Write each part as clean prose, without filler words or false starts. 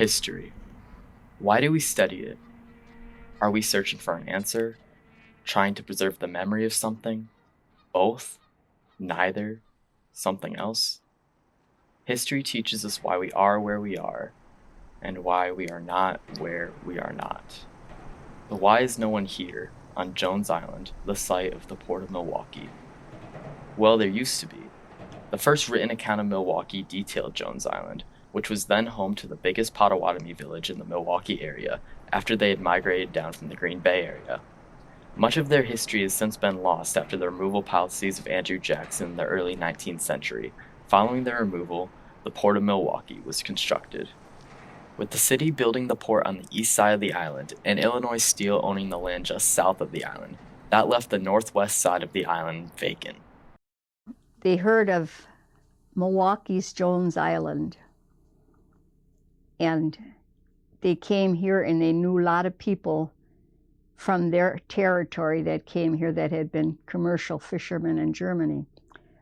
History. Why do we study it? Are we searching for an answer? Trying to preserve the memory of something? Both? Neither? Something else? History teaches us why we are where we are, and why we are not where we are not. But why is no one here, on Jones Island, the site of the Port of Milwaukee? Well, there used to be. The first written account of Milwaukee detailed Jones Island, which was then home to the biggest Potawatomi village in the Milwaukee area after they had migrated down from the Green Bay area. Much of their history has since been lost after the removal policies of Andrew Jackson in the early 19th century. Following their removal, the Port of Milwaukee was constructed. With the city building the port on the east side of the island and Illinois Steel owning the land just south of the island, that left the northwest side of the island vacant. They heard of Milwaukee's Jones Island, and they came here, and they knew a lot of people from their territory that came here that had been commercial fishermen in Germany.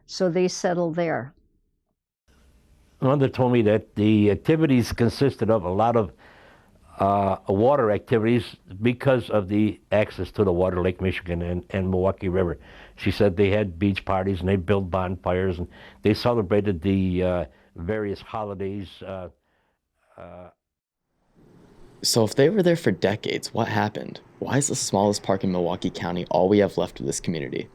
So they settled there. Mother told me that the activities consisted of a lot of water activities because of the access to the water, Lake Michigan and Milwaukee River. She said they had beach parties and they built bonfires and they celebrated the various holidays. So if they were there for decades, what happened? Why is the smallest park in Milwaukee County all we have left of this community?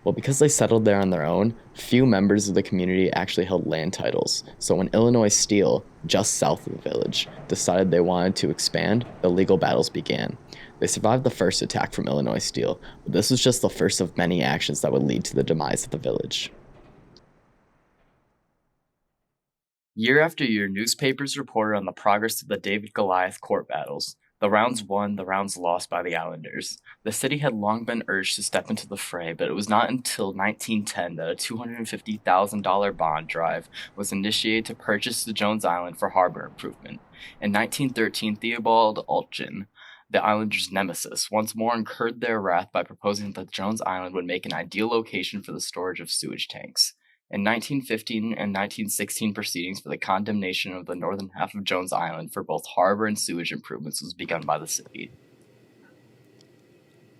Well, because they settled there on their own, few members of the community actually held land titles. So when Illinois Steel, just south of the village, decided they wanted to expand, the legal battles began. They survived the first attack from Illinois Steel, but this was just the first of many actions that would lead to the demise of the village. Year after year, newspapers reported on the progress of the David-Goliath court battles. The rounds won, the rounds lost by the Islanders. The city had long been urged to step into the fray, but it was not until 1910 that a $250,000 bond drive was initiated to purchase the Jones Island for harbor improvement. In 1913, Theobald Altgin, the Islanders' nemesis, once more incurred their wrath by proposing that Jones Island would make an ideal location for the storage of sewage tanks. In 1915 and 1916 proceedings for the condemnation of the northern half of Jones Island for both harbor and sewage improvements was begun by the city.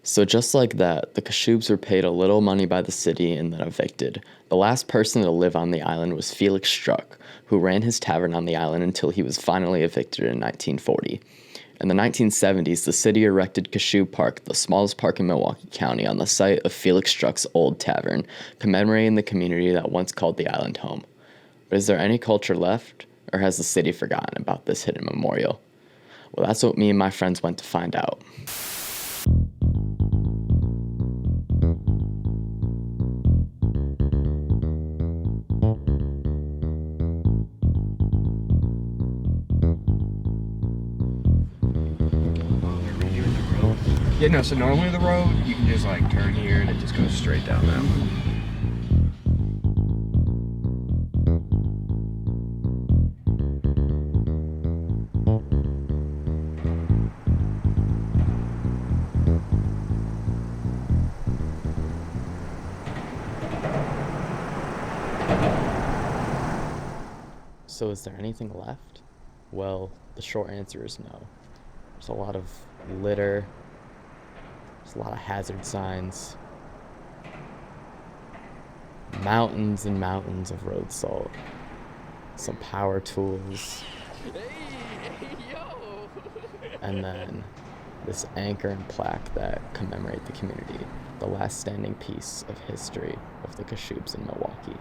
So just like that, the Kashubians were paid a little money by the city and then evicted. The last person to live on the island was Felix Struck, who ran his tavern on the island until he was finally evicted in 1940. In the 1970s, the city erected Kashub Park, the smallest park in Milwaukee County, on the site of Felix Struck's old tavern, commemorating the community that once called the island home. But is there any culture left, or has the city forgotten about this hidden memorial? Well, that's what me and my friends went to find out. Yeah, no, so normally the road, you can just like turn here and it just goes straight down that one. So is there anything left? Well, the short answer is no. There's a lot of litter. There's a lot of hazard signs. Mountains and mountains of road salt. Some power tools. And then this anchor and plaque that commemorate the community, the last standing piece of history of the Kashubians in Milwaukee.